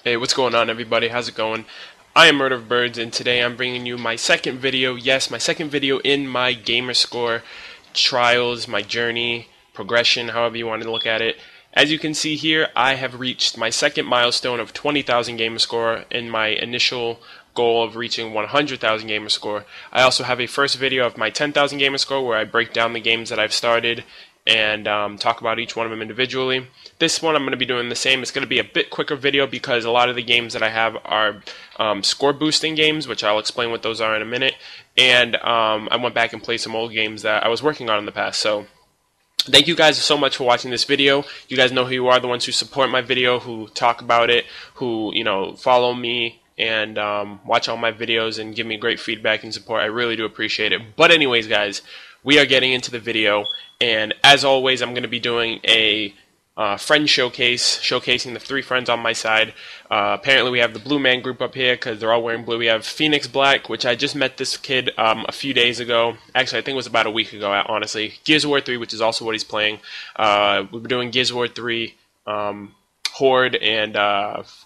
Hey, what's going on, everybody? How's it going? I am MurderofBirds, and today I'm bringing you my second video. Yes, my second video in my Gamerscore trials, my journey, progression, however you want to look at it. As you can see here, I have reached my second milestone of 20,000 Gamerscore in my initial goal of reaching 100,000 Gamerscore. I also have a first video of my 10,000 Gamerscore where I break down the games that I've started and talk about each one of them individually. This one I'm going to be doing the same. It's going to be a bit quicker video because a lot of the games that I have are score boosting games, which I'll explain what those are in a minute, and I went back and played some old games that I was working on in the past. So thank you guys so much for watching this video. You guys know who you are, the ones who support my video, who talk about it, who follow me and watch all my videos and give me great feedback and support. I really do appreciate it. But anyways, guys, we are getting into the video, and as always, I'm going to be doing a friend showcase, showcasing the 3 friends on my side. Apparently we have the Blue Man group up here because they're all wearing blue. We have Phoenix Black, which I just met this kid a few days ago. Actually, I think it was about a week ago, honestly. Gears of War 3, which is also what he's playing. We were doing Gears of War 3 Horde and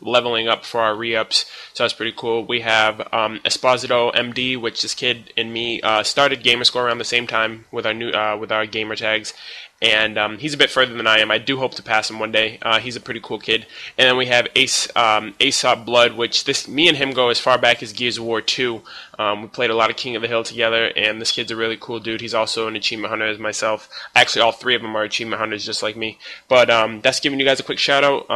leveling up for our re-ups, so that's pretty cool. We have Esposito MD, which this kid and me started Gamerscore around the same time with our with our gamer tags, and he's a bit further than I am. I do hope to pass him one day. He's a pretty cool kid. And then we have Aesop Blood, which me and him go as far back as Gears of War 2. We played a lot of King of the Hill together, and this kid's a really cool dude. He's also an achievement hunter as myself. Actually, all 3 of them are achievement hunters just like me. But that's giving you guys a quick shout out.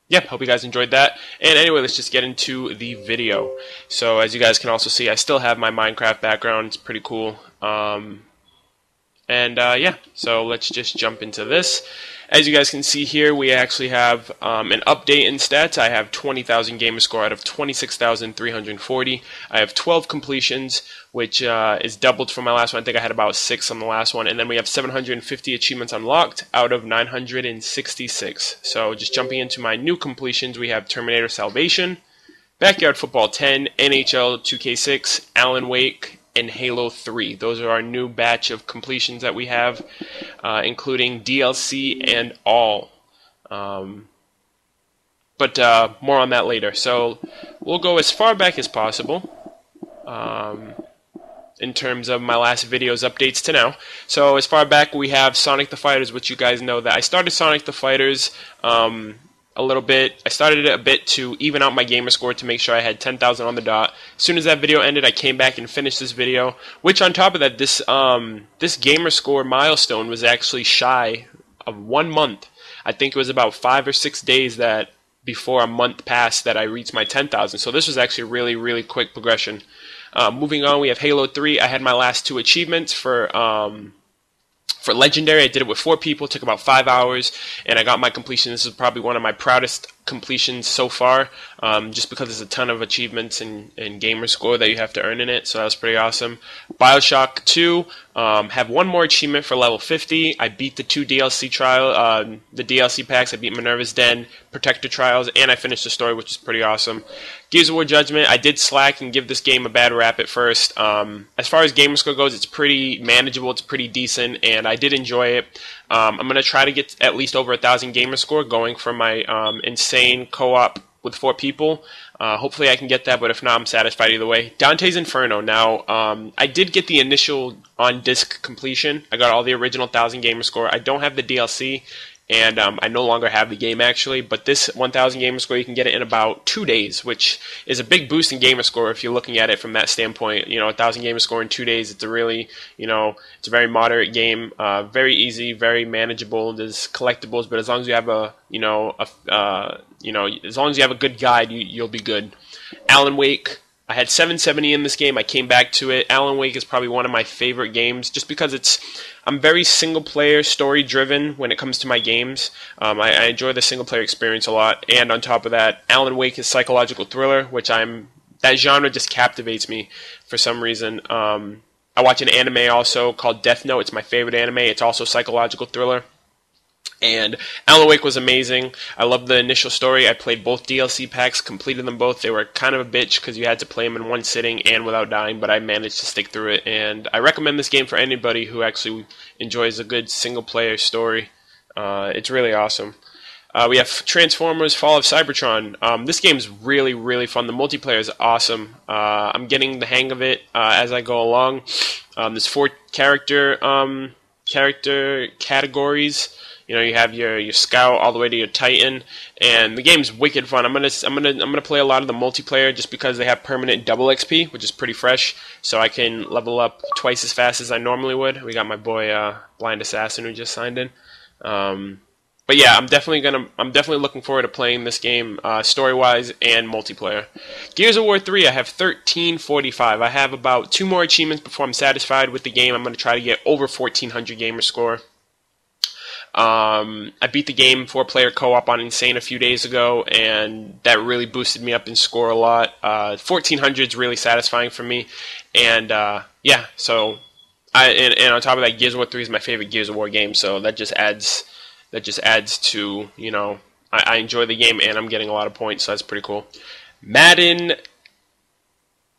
Yeah, hope you guys enjoyed that. And anyway, let's just get into the video. So as you guys can also see, I still have my Minecraft background. It's pretty cool. Yeah, so let's just jump into this. As you guys can see here, we actually have an update in stats. I have 20,000 Gamerscore out of 26,340. I have 12 completions, which is doubled from my last one. I think I had about 6 on the last one. And then we have 750 achievements unlocked out of 966. So just jumping into my new completions, we have Terminator Salvation, Backyard Football 10, NHL 2K6, Alan Wake, and Halo 3. Those are our new batch of completions that we have, including DLC and all. But more on that later. So we'll go as far back as possible in terms of my last video's updates to now. So as far back, we have Sonic the Fighters, which you guys know that I started Sonic the Fighters a little bit. I started it a bit to even out my Gamerscore to make sure I had 10,000 on the dot. As soon as that video ended, I came back and finished this video, which on top of that, this Gamerscore milestone was actually shy of 1 month. I think it was about 5 or 6 days that before a month passed that I reached my 10,000. So this was actually a really, really quick progression. Moving on, we have Halo 3. I had my last 2 achievements for Legendary. I did it with 4 people, took about 5 hours, and I got my completion. This is probably one of my proudest completions so far, just because there's a ton of achievements in Gamerscore that you have to earn in it, so that was pretty awesome. Bioshock 2, have 1 more achievement for level 50. I beat the 2 DLC the DLC packs. I beat Minerva's Den, Protector Trials, and I finished the story, which is pretty awesome. Gears of War Judgment, I did slack and give this game a bad rap at first. As far as Gamerscore goes, it's pretty manageable, it's pretty decent, and I did enjoy it. I'm going to try to get at least over 1,000 Gamerscore going for my insane co-op with 4 people. Hopefully I can get that, but if not, I'm satisfied either way. Dante's Inferno. Now, I did get the initial on-disc completion. I got all the original 1,000 Gamerscore. I don't have the DLC, and I no longer have the game actually, but this 1,000 Gamerscore, you can get it in about 2 days, which is a big boost in Gamerscore if you're looking at it from that standpoint. 1,000 Gamerscore in 2 days, it's a really, it's a very moderate game, very easy, very manageable. There's collectibles, but as long as you have as long as you have a good guide, you'll be good. Alan Wake. I had 770 in this game. I came back to it. Alan Wake is probably one of my favorite games just because I'm very single-player, story-driven when it comes to my games. I enjoy the single-player experience a lot. And on top of that, Alan Wake is psychological thriller, which that genre just captivates me for some reason. I watch an anime also called Death Note. It's my favorite anime. It's also psychological thriller. And Alan Wake was amazing. I loved the initial story. I played both DLC packs, completed them both. They were kind of a bitch because you had to play them in one sitting and without dying, but I managed to stick through it. And I recommend this game for anybody who actually enjoys a good single-player story. It's really awesome. We have Transformers: Fall of Cybertron. This game's really, really fun. The multiplayer is awesome. I'm getting the hang of it as I go along. There's 4 character categories. You know, you have your Scout all the way to your Titan, and the game's wicked fun. I'm gonna play a lot of the multiplayer just because they have permanent double XP, which is pretty fresh. So I can level up twice as fast as I normally would. We got my boy Blind Assassin who just signed in. But yeah, I'm definitely looking forward to playing this game story-wise and multiplayer. Gears of War 3, I have 1345. I have about 2 more achievements before I'm satisfied with the game. I'm going to try to get over 1400 gamer score. I beat the game 4-player co-op on Insane a few days ago, and that really boosted me up in score a lot. 1400 is really satisfying for me, and yeah, so and on top of that, Gears of War 3 is my favorite Gears of War game, so that just adds to, you know, I enjoy the game and I'm getting a lot of points, so that's pretty cool. Madden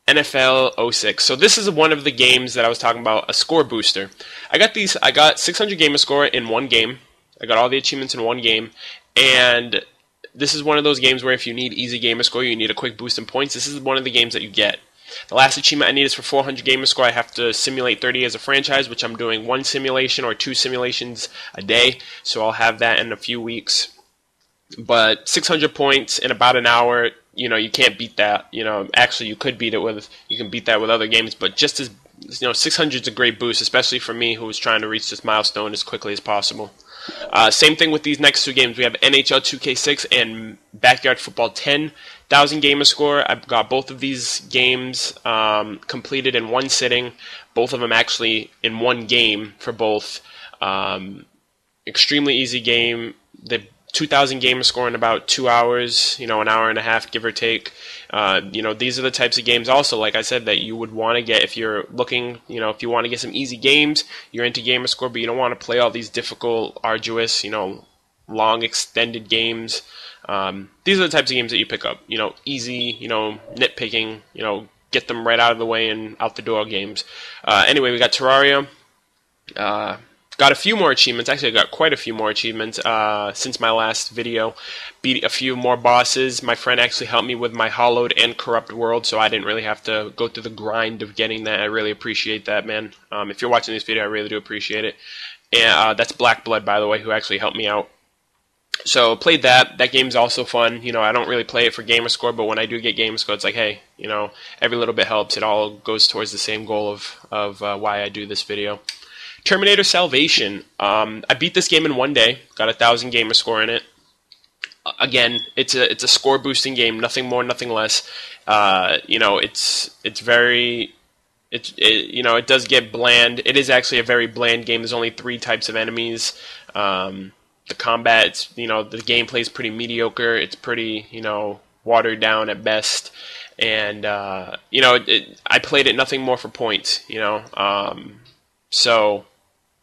NFL 06. So this is one of the games that I was talking about, a score booster. I got 600 gamer score in one game. I got all the achievements in one game, and this is one of those games where if you need easy gamer score, you need a quick boost in points, this is one of the games that you get. The last achievement I need is for 400 gamer score. I have to simulate 30 years of franchise, which I'm doing 1 simulation or 2 simulations a day, so I'll have that in a few weeks. But 600 points in about an hour, you know, you can't beat that. You know, actually you could beat it with, you can beat that with other games, but just as, you know, 600 is a great boost, especially for me who is trying to reach this milestone as quickly as possible. Same thing with these next 2 games. We have NHL 2K6 and Backyard Football 10,000 gamer score. I've got both of these games completed in one sitting. Both of them actually in one game for both. Extremely easy game. The 2,000 gamer score in about 2 hours, you know, an hour and a half, give or take. You know, these are the types of games also, like I said, that you would want to get if you're looking, you know, if you want to get some easy games, you're into gamer score, but you don't want to play all these difficult, arduous, you know, long, extended games. These are the types of games that you pick up, you know, easy, you know, nitpicking, you know, get them right out of the way and out the door games. Anyway, we got Terraria. Got a few more achievements. Actually, I got quite a few more achievements since my last video. Beat a few more bosses. My friend actually helped me with my Hollowed and Corrupt World, so I didn't really have to go through the grind of getting that. I really appreciate that, man. If you're watching this video, I really do appreciate it. And that's Black Blood, by the way, who actually helped me out. So played that. That game's also fun. You know, I don't really play it for gamer score, but when I do get gamer score, it's like, hey, you know, every little bit helps. It all goes towards the same goal of why I do this video. Terminator Salvation. I beat this game in one day. Got 1,000 gamer score in it. Again, it's a score boosting game. Nothing more, nothing less. You know, you know, it does get bland. It is actually a very bland game. There's only 3 types of enemies. The combat, it's, you know, the gameplay is pretty mediocre. It's pretty, you know, watered down at best. And you know, I played it nothing more for points. You know, so.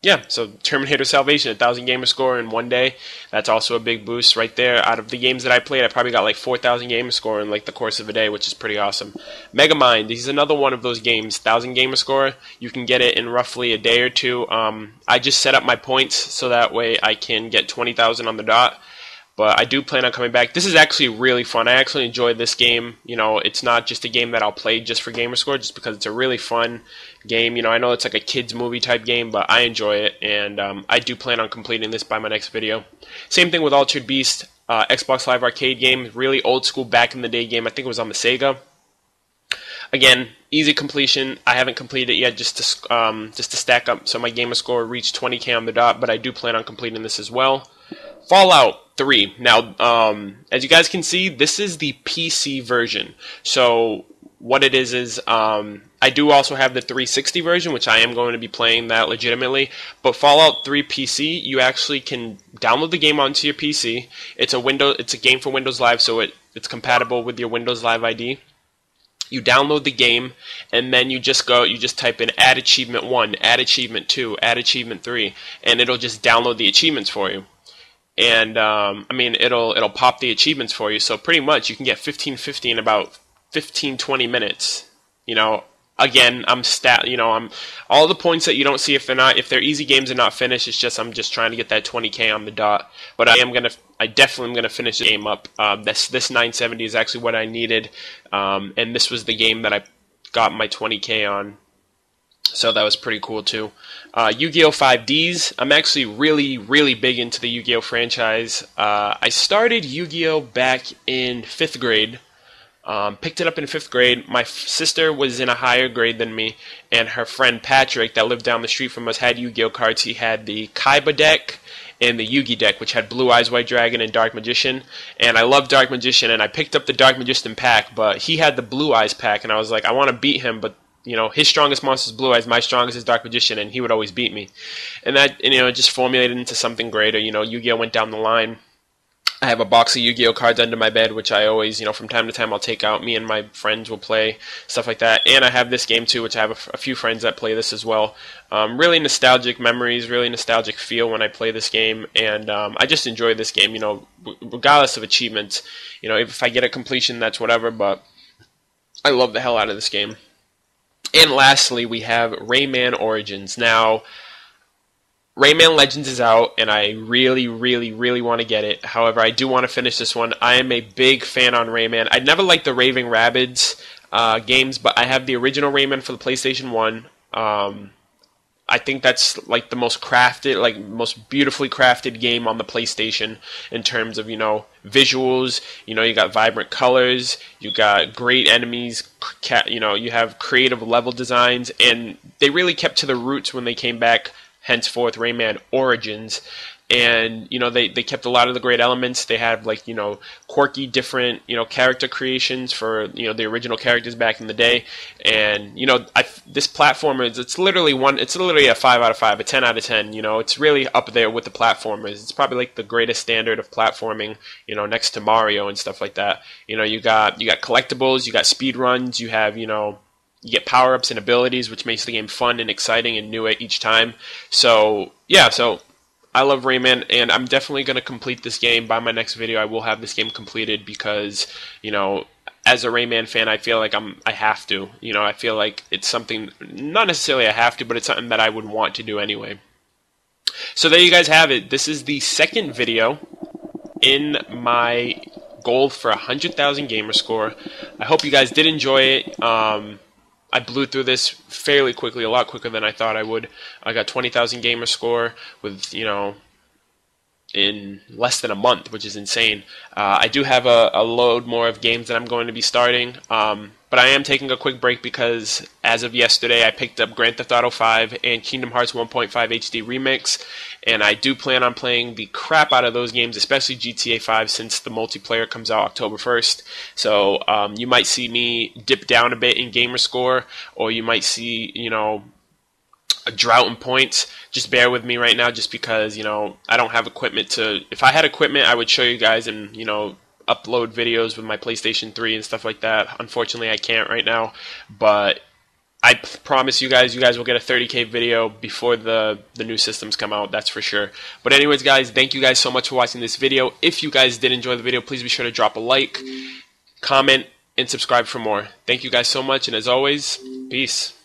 Yeah, so Terminator Salvation, 1,000 gamer score in one day. That's also a big boost right there. Out of the games that I played, I probably got like 4,000 gamer score in like the course of a day, which is pretty awesome. Megamind, this is another one of those games, 1,000 gamer score. You can get it in roughly a day or two. I just set up my points so that way I can get 20,000 on the dot. But I do plan on coming back. This is actually really fun. I actually enjoyed this game. You know, it's not just a game that I'll play just for gamerscore, just because it's a really fun game. You know, I know it's like a kids movie type game, but I enjoy it, and I do plan on completing this by my next video. Same thing with Altered Beast, Xbox Live Arcade game, really old school back in the day game. I think it was on the Sega. Again, easy completion. I haven't completed it yet, just to stack up so my gamer score reached 20K on the dot, but I do plan on completing this as well. Fallout 3. Now, as you guys can see, this is the PC version. So what it is I do also have the 360 version, which I am going to be playing that legitimately. But Fallout 3 PC, you actually can download the game onto your PC. It's a game for Windows Live, so it's compatible with your Windows Live ID. You download the game, and then you just type in add achievement 1, add achievement 2, add achievement 3, and it'll just download the achievements for you. And I mean, it'll pop the achievements for you. So pretty much you can get 1550 in about 15-20 minutes. You know, again, I'm all the points that you don't see if they're easy games and not finished. It's just I'm just trying to get that 20K on the dot. But I am gonna I definitely am going to finish the game up. This 970 is actually what I needed, and this was the game that I got my 20K on. So that was pretty cool too. Yu-Gi-Oh! 5Ds. I'm actually really big into the Yu-Gi-Oh! Franchise. I started Yu-Gi-Oh! Back in 5th grade. Picked it up in 5th grade. My sister was in a higher grade than me, and her friend Patrick, that lived down the street from us, had Yu-Gi-Oh! Cards. He had the Kaiba deck and the Yugi deck, which had Blue Eyes White Dragon and Dark Magician. And I love Dark Magician, and I picked up the Dark Magician pack, but he had the Blue Eyes pack, and I was like, I want to beat him, but you know, his strongest monster is Blue Eyes, my strongest is Dark Magician, and he would always beat me. And that, you know, it just formulated into something greater. You know, Yu-Gi-Oh! Went down the line. I have a box of Yu-Gi-Oh! Cards under my bed, which I always, you know, from time to time I'll take out. Me and my friends will play, stuff like that. And I have this game too, which I have a few friends that play this as well. Really nostalgic memories, really nostalgic feel when I play this game, and I just enjoy this game, you know, regardless of achievements. You know, if I get a completion, that's whatever, but I love the hell out of this game. And lastly, we have Rayman Origins. Now, Rayman Legends is out, and I really want to get it. However, I do want to finish this one. I am a big fan on Rayman. I never liked the Raving Rabbids games, but I have the original Rayman for the PlayStation 1. I think that's like the most crafted, like most beautifully crafted game on the PlayStation in terms of, you know, visuals. You know, you got vibrant colors, you got great enemies, you know, you have creative level designs, and they really kept to the roots when they came back, henceforth Rayman Origins. And, you know, they kept a lot of the great elements. They have, like, you know, quirky, different, you know, character creations for, you know, the original characters back in the day. And, you know, this platformer, it's literally a 5 out of 5, a 10 out of 10. You know, it's really up there with the platformers. It's probably like the greatest standard of platforming, you know, next to Mario and stuff like that. You know, you got collectibles, you got speed runs, you have, you know, you get power-ups and abilities, which makes the game fun and exciting and new at each time. So, yeah, so I love Rayman, and I'm definitely going to complete this game. By my next video, I will have this game completed because, you know, as a Rayman fan, I feel like I have to. You know, I feel like it's something, not necessarily I have to, but it's something that I would want to do anyway. So there you guys have it. This is the second video in my goal for 100,000 gamer score. I hope you guys did enjoy it. I blew through this fairly quickly, a lot quicker than I thought I would. I got 20,000 gamer score with, you know, in less than a month, which is insane. I do have a load more of games that I'm going to be starting, but I am taking a quick break because as of yesterday I picked up Grand Theft Auto 5 and Kingdom Hearts 1.5 HD Remix, and I do plan on playing the crap out of those games, especially GTA 5 since the multiplayer comes out October 1st. So you might see me dip down a bit in gamer score, or you might see, you know, a drought in points. Just bear with me right now just because, you know, I don't have equipment to... If I had equipment, I would show you guys and, you know, upload videos with my PlayStation 3 and stuff like that. Unfortunately, I can't right now, but I promise you guys will get a 30K video before the new systems come out, that's for sure. But anyways, guys, thank you guys so much for watching this video. If you guys did enjoy the video, please be sure to drop a like, comment, and subscribe for more. Thank you guys so much, and as always, peace.